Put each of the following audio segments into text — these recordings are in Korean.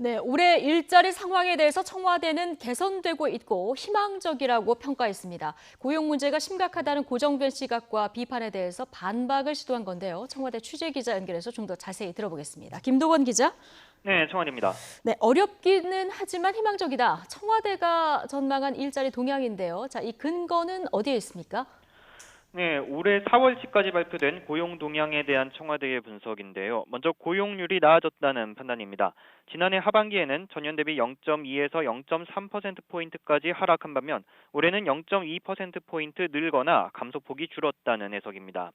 네, 올해 일자리 상황에 대해서 청와대는 개선되고 있고 희망적이라고 평가했습니다. 고용 문제가 심각하다는 고정된 시각과 비판에 대해서 반박을 시도한 건데요. 청와대 취재기자 연결해서 좀 더 자세히 들어보겠습니다. 김도원 기자. 네, 청와대입니다. 네, 어렵기는 하지만 희망적이다. 청와대가 전망한 일자리 동향인데요. 자, 이 근거는 어디에 있습니까? 네, 올해 4월치까지 발표된 고용 동향에 대한 청와대의 분석인데요. 먼저 고용률이 나아졌다는 판단입니다. 지난해 하반기에는 전년 대비 0.2에서 0.3%포인트까지 하락한 반면 올해는 0.2%포인트 늘거나 감소폭이 줄었다는 해석입니다.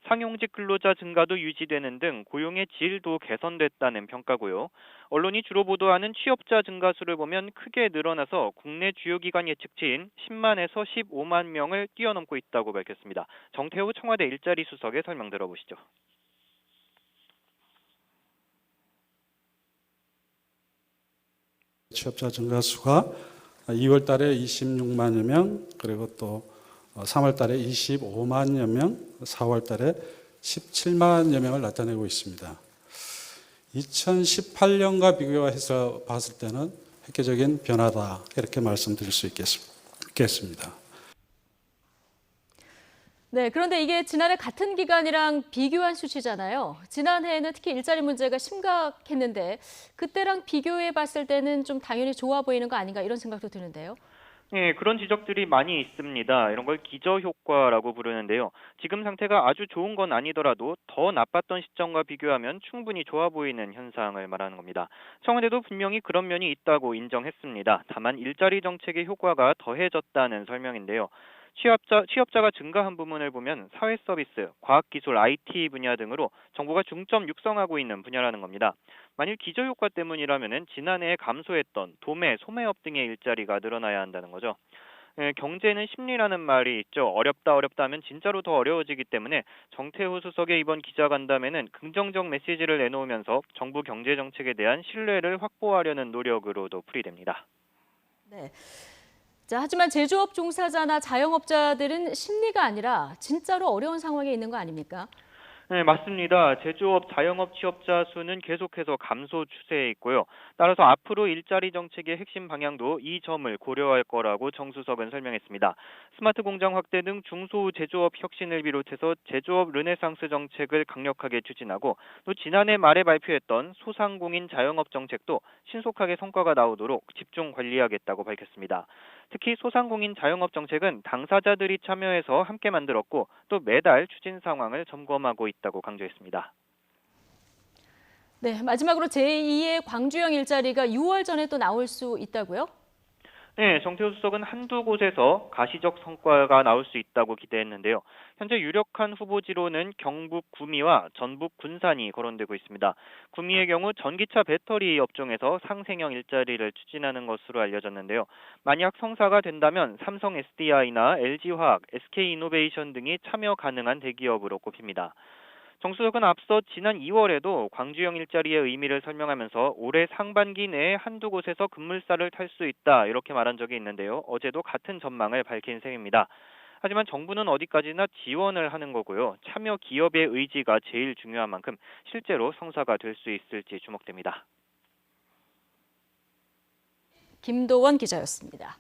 상용직 근로자 증가도 유지되는 등 고용의 질도 개선됐다는 평가고요. 언론이 주로 보도하는 취업자 증가 수를 보면 크게 늘어나서 국내 주요 기관 예측치인 10만에서 15만 명을 뛰어넘고 있다고 밝혔습니다. 정태우 청와대 일자리 수석의 설명 들어보시죠. 취업자 증가 수가 2월 달에 26만여 명, 그리고 또 3월 달에 25만여 명, 4월 달에 17만여 명을 나타내고 있습니다. 2018년과 비교해서 봤을 때는 획기적인 변화다, 이렇게 말씀드릴 수 있겠습니다. 네, 그런데 이게 지난해 같은 기간이랑 비교한 수치잖아요. 지난해에는 특히 일자리 문제가 심각했는데 그때랑 비교해 봤을 때는 좀 당연히 좋아 보이는 거 아닌가 이런 생각도 드는데요. 네, 그런 지적들이 많이 있습니다. 이런 걸 기저효과라고 부르는데요. 지금 상태가 아주 좋은 건 아니더라도 더 나빴던 시점과 비교하면 충분히 좋아 보이는 현상을 말하는 겁니다. 청와대도 분명히 그런 면이 있다고 인정했습니다. 다만 일자리 정책의 효과가 더해졌다는 설명인데요. 취업자가 증가한 부분을 보면 사회 서비스, 과학기술, IT 분야 등으로 정부가 중점 육성하고 있는 분야라는 겁니다. 만일 기저효과 때문이라면 지난해에 감소했던 도매, 소매업 등의 일자리가 늘어나야 한다는 거죠. 경제는 심리라는 말이 있죠. 어렵다 하면 진짜로 더 어려워지기 때문에 정태후 수석의 이번 기자간담회는 긍정적 메시지를 내놓으면서 정부 경제 정책에 대한 신뢰를 확보하려는 노력으로도 풀이됩니다. 네. 자, 하지만 제조업 종사자나 자영업자들은 심리가 아니라 진짜로 어려운 상황에 있는 거 아닙니까? 네, 맞습니다. 제조업, 자영업 취업자 수는 계속해서 감소 추세에 있고요. 따라서 앞으로 일자리 정책의 핵심 방향도 이 점을 고려할 거라고 정 수석은 설명했습니다. 스마트 공장 확대 등 중소 제조업 혁신을 비롯해서 제조업 르네상스 정책을 강력하게 추진하고 또 지난해 말에 발표했던 소상공인 자영업 정책도 신속하게 성과가 나오도록 집중 관리하겠다고 밝혔습니다. 특히 소상공인 자영업 정책은 당사자들이 참여해서 함께 만들었고 또 매달 추진 상황을 점검하고 있다고 강조했습니다. 네, 마지막으로 제2의 광주형 일자리가 6월 전에 또 나올 수 있다고요? 네, 정태우 수석은 한두 곳에서 가시적 성과가 나올 수 있다고 기대했는데요. 현재 유력한 후보지로는 경북 구미와 전북 군산이 거론되고 있습니다. 구미의 경우 전기차 배터리 업종에서 상생형 일자리를 추진하는 것으로 알려졌는데요. 만약 성사가 된다면 삼성 SDI나 LG화학, SK이노베이션 등이 참여 가능한 대기업으로 꼽힙니다. 정 수석은 앞서 지난 2월에도 광주형 일자리의 의미를 설명하면서 올해 상반기 내에 한두 곳에서 급물살을 탈 수 있다 이렇게 말한 적이 있는데요. 어제도 같은 전망을 밝힌 셈입니다. 하지만 정부는 어디까지나 지원을 하는 거고요. 참여 기업의 의지가 제일 중요한 만큼 실제로 성사가 될 수 있을지 주목됩니다. 김도원 기자였습니다.